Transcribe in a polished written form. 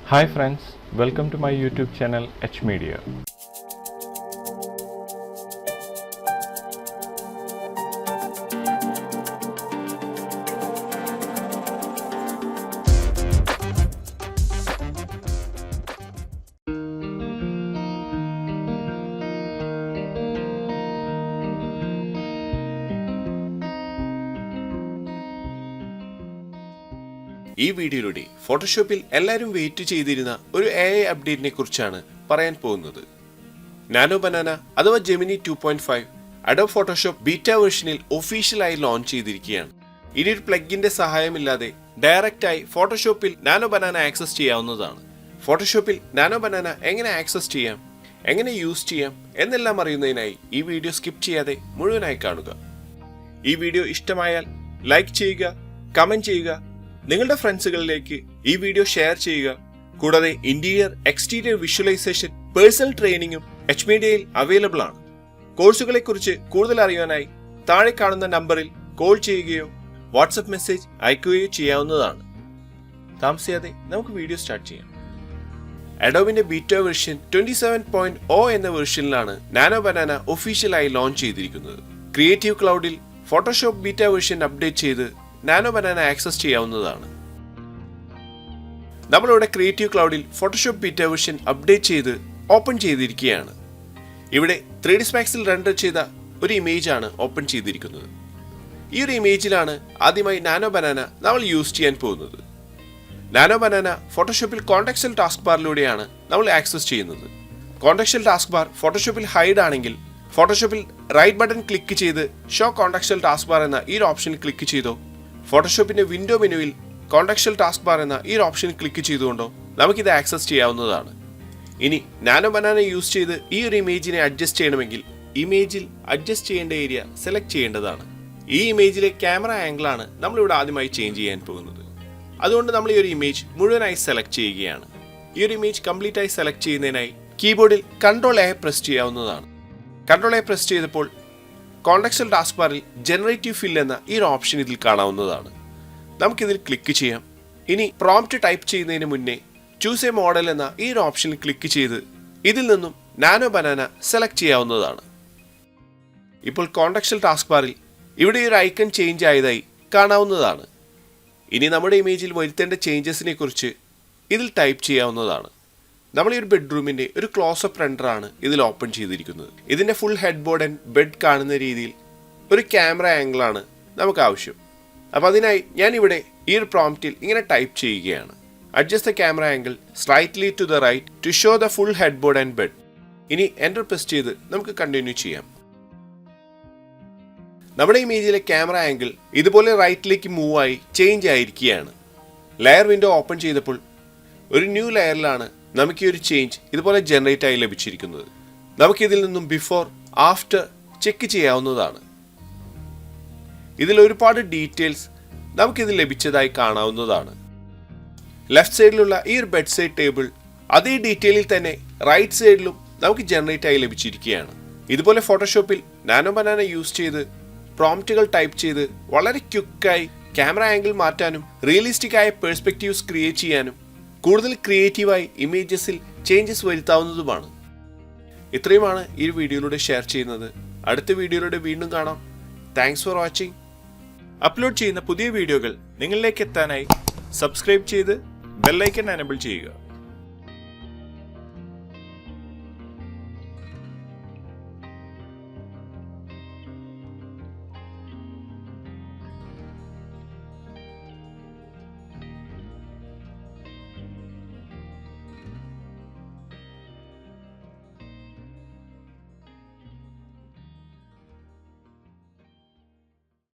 Hi friends, welcome to my YouTube channel H Media. ഈ വീഡിയോയിലൂടെ ഫോട്ടോഷോപ്പിൽ എല്ലാവരും വെയിറ്റ് ചെയ്തിരുന്ന ഒരു AI അപ്ഡേറ്റിനെ കുറിച്ചാണ് പറയാൻ പോകുന്നത്. നാനോ ബനാന അഥവാ ജെമിനി 2.5 അഡോബ് ഫോട്ടോഷോപ്പ് ബീറ്റ വേർഷനിൽ ഒഫീഷ്യലായി ലോഞ്ച് ചെയ്തിരിക്കുകയാണ്. ഇനി ഒരു പ്ലഗിന്റെ സഹായമില്ലാതെ ഡയറക്റ്റായി ഫോട്ടോഷോപ്പിൽ നാനോ ബനാന ആക്സസ് ചെയ്യാവുന്നതാണ്. ഫോട്ടോഷോപ്പിൽ നാനോ ബനാന എങ്ങനെ ആക്സസ് ചെയ്യാം, എങ്ങനെ യൂസ് ചെയ്യാം എന്നെല്ലാം അറിയുന്നതിനായി ഈ വീഡിയോ സ്കിപ്പ് ചെയ്യാതെ മുഴുവനായി കാണുക. ഈ വീഡിയോ ഇഷ്ടമായാൽ ലൈക്ക് ചെയ്യുക, കമന്റ് ചെയ്യുക, നിങ്ങളുടെ ഫ്രണ്ട്സുകളിലേക്ക് ഈ വീഡിയോ ഷെയർ ചെയ്യുക. കൂടാതെ ഇന്റീരിയർ എക്സ്റ്റീരിയർ വിഷ്വലൈസേഷൻ പേഴ്സണൽ ട്രെയിനിങ്ങും എച്ച് മീഡിയയിൽ അവൈലബിൾ ആണ്. കോഴ്സുകളെ കുറിച്ച് കൂടുതൽ അറിയാനായി താഴെ കാണുന്ന നമ്പറിൽ കോൾ ചെയ്യുകയോ വാട്സ്ആപ്പ് മെസ്സേജ് അയക്കുകയോ ചെയ്യാവുന്നതാണ്. താമസിയാതെ നമുക്ക് വീഡിയോ സ്റ്റാർട്ട് ചെയ്യാം. അഡോബിന്റെ ബീറ്റ വേർഷൻ 27.0 എന്ന വേർഷനിലാണ് നാനോ ബനാന ഒഫീഷ്യലായി ലോഞ്ച് ചെയ്തിരിക്കുന്നത്. ക്രിയേറ്റീവ് ക്ലൗഡിൽ ഫോട്ടോഷോപ്പ് ബീറ്റ വേർഷൻ അപ്ഡേറ്റ് ചെയ്ത് നാനോ ബനാന ആക്സസ് ചെയ്യാവുന്നതാണ്. നമ്മളിവിടെ ക്രിയേറ്റീവ് ക്ലൗഡിൽ ഫോട്ടോഷോപ്പ് ബീറ്റ വേർഷൻ അപ്ഡേറ്റ് ചെയ്ത് ഓപ്പൺ ചെയ്തിരിക്കുകയാണ്. ഇവിടെ 3ds Maxൽ റെൻഡർ ചെയ്ത ഒരു ഇമേജ് ആണ് ഓപ്പൺ ചെയ്തിരിക്കുന്നത്. ഈ ഒരു ഇമേജിലാണ് ആദ്യമായി നാനോ ബനാന നമ്മൾ യൂസ് ചെയ്യാൻ പോകുന്നത്. നാനോ ബനാന ഫോട്ടോഷോപ്പിൽ കോണ്ടെക്സ്റ്റൽ ടാസ്ക് ബാറിലൂടെയാണ് നമ്മൾ ആക്സസ് ചെയ്യുന്നത്. കോണ്ടെക്സ്റ്റൽ ടാസ്ക് ബാർ ഫോട്ടോഷോപ്പിൽ ഹൈഡ് ആണെങ്കിൽ ഫോട്ടോഷോപ്പിൽ റൈറ്റ് ബട്ടൺ ക്ലിക്ക് ചെയ്ത് ഷോ കോണ്ടെക്സ്റ്റൽ ടാസ്ക് ബാർ എന്ന ഈ ഒരു ഓപ്ഷനിൽ ക്ലിക്ക് ചെയ്തോ, ഫോട്ടോഷോപ്പിന്റെ വിൻഡോ മെനുവിൽ കോണ്ടെക്സ്റ്റൽ ടാസ്ക് ബാർ എന്ന ഈ ഒരു ഓപ്ഷനിൽ ക്ലിക്ക് ചെയ്തുകൊണ്ടോ നമുക്കിത് ആക്സസ് ചെയ്യാവുന്നതാണ്. ഇനി നാനോ ബനാന യൂസ് ചെയ്ത് ഈ ഒരു ഇമേജിനെ അഡ്ജസ്റ്റ് ചെയ്യണമെങ്കിൽ ഇമേജിൽ അഡ്ജസ്റ്റ് ചെയ്യേണ്ട ഏരിയ സെലക്ട് ചെയ്യേണ്ടതാണ്. ഈ ഇമേജിലെ ക്യാമറ ആംഗിൾ ആണ് നമ്മളിവിടെ ആദ്യമായി ചേഞ്ച് ചെയ്യാൻ പോകുന്നത്. അതുകൊണ്ട് നമ്മൾ ഈ ഒരു ഇമേജ് മുഴുവനായി സെലക്ട് ചെയ്യുകയാണ്. ഈ ഒരു ഇമേജ് കംപ്ലീറ്റ് ആയി സെലക്ട് ചെയ്യുന്നതിനായി കീബോർഡിൽ Ctrl+A പ്രസ് ചെയ്യാവുന്നതാണ്. Ctrl+A പ്രസ് ചെയ്തപ്പോൾ കോണ്ടെക്സ്റ്റൽ ടാസ്ക് ബാറിൽ ജനറേറ്റീവ് ഫിൽ എന്ന ഈ ഒരു ഓപ്ഷൻ ഇതിൽ കാണാവുന്നതാണ്. നമുക്കിതിൽ ക്ലിക്ക് ചെയ്യാം. ഇനി പ്രോംപ്റ്റ് ടൈപ്പ് ചെയ്യുന്നതിന് മുന്നേ ചൂസ് എ മോഡൽ എന്ന ഈ ഒരു ഓപ്ഷനിൽ ക്ലിക്ക് ചെയ്ത് ഇതിൽ നിന്നും നാനോ ബനാന സെലക്ട് ചെയ്യാവുന്നതാണ്. ഇപ്പോൾ കോണ്ടെക്സ്റ്റൽ ടാസ്ക് ബാറിൽ ഇവിടെ ഒരു ഐക്കൺ ചേഞ്ച് ആയതായി കാണാവുന്നതാണ്. ഇനി നമ്മുടെ ഇമേജിൽ വരുത്തേണ്ട ചേഞ്ചസിനെ കുറിച്ച് ഇതിൽ ടൈപ്പ് ചെയ്യാവുന്നതാണ്. നമ്മൾ ഈ ഒരു ബെഡ്റൂമിന്റെ ഒരു ക്ലോസപ്പ് റെൻഡർ ആണ് ഇതിൽ ഓപ്പൺ ചെയ്തിരിക്കുന്നത്. ഇതിന്റെ full headboard and bed കാണുന്ന രീതിയിൽ ഒരു ക്യാമറ ആംഗിൾ ആണ് നമുക്ക് ആവശ്യം. അപ്പോൾ അതിനായി ഞാൻ ഇവിടെ ഈ ഒരു പ്രോംപ്റ്റിൽ ഇങ്ങനെ ടൈപ്പ് ചെയ്യുകയാണ്: adjust the camera angle slightly to the right to show the full headboard and bed. ഇനി എൻ്റർ പ്രസ് ചെയ്ത് നമുക്ക് കണ്ടിന്യൂ ചെയ്യാം. നമ്മുടെ ഇമേജിലെ ക്യാമറ ആംഗിൾ ഇതുപോലെ റൈറ്റിലേക്ക് മൂവ് ആയി ചേഞ്ച് ആയിരിക്കുകയാണ്. ലെയർ വിൻഡോ ഓപ്പൺ ചെയ്തപ്പോൾ ഒരു ന്യൂ ലെയറിലാണ് നമുക്ക് ഈ ഒരു ചേഞ്ച് ഇതുപോലെ ജനറേറ്റ് ആയി ലഭിച്ചിരിക്കുന്നത്. നമുക്കിതിൽ നിന്നും ബിഫോർ ആഫ്റ്റർ ചെക്ക് ചെയ്യാവുന്നതാണ്. ഇതിൽ ഒരുപാട് ഡീറ്റെയിൽസ് നമുക്കിത് ലഭിച്ചതായി കാണാവുന്നതാണ്. ലെഫ്റ്റ് സൈഡിലുള്ള ഈ ഒരു ബെഡ് സൈഡ് ടേബിൾ അതേ ഡീറ്റെയിലിൽ തന്നെ റൈറ്റ് സൈഡിലും നമുക്ക് ജനറേറ്റ് ആയി ലഭിച്ചിരിക്കുകയാണ്. ഇതുപോലെ ഫോട്ടോഷോപ്പിൽ നാനോ ബനാന യൂസ് ചെയ്ത് പ്രോംപ്റ്റുകൾ ടൈപ്പ് ചെയ്ത് വളരെ ക്വിക്കായി ക്യാമറ ആംഗിൾ മാറ്റാനും റിയലിസ്റ്റിക് ആയ പെർസ്പെക്റ്റീവ്സ് ക്രിയേറ്റ് ചെയ്യാനും കൂടുതൽ ക്രിയേറ്റീവായി ഇമേജസിൽ ചേഞ്ചസ് വരുത്താവുന്നതുമാണ്. ഇത്രയുമാണ് ഈ വീഡിയോയിലൂടെ ഷെയർ ചെയ്യുന്നത്. അടുത്ത വീഡിയോയിലൂടെ വീണ്ടും കാണാം. Thanks for watching. അപ്ലോഡ് ചെയ്യുന്ന പുതിയ വീഡിയോകൾ നിങ്ങളിലേക്ക് എത്താനായി സബ്സ്ക്രൈബ് ചെയ്ത് ബെൽ ഐക്കൺ എനേബിൾ ചെയ്യുക.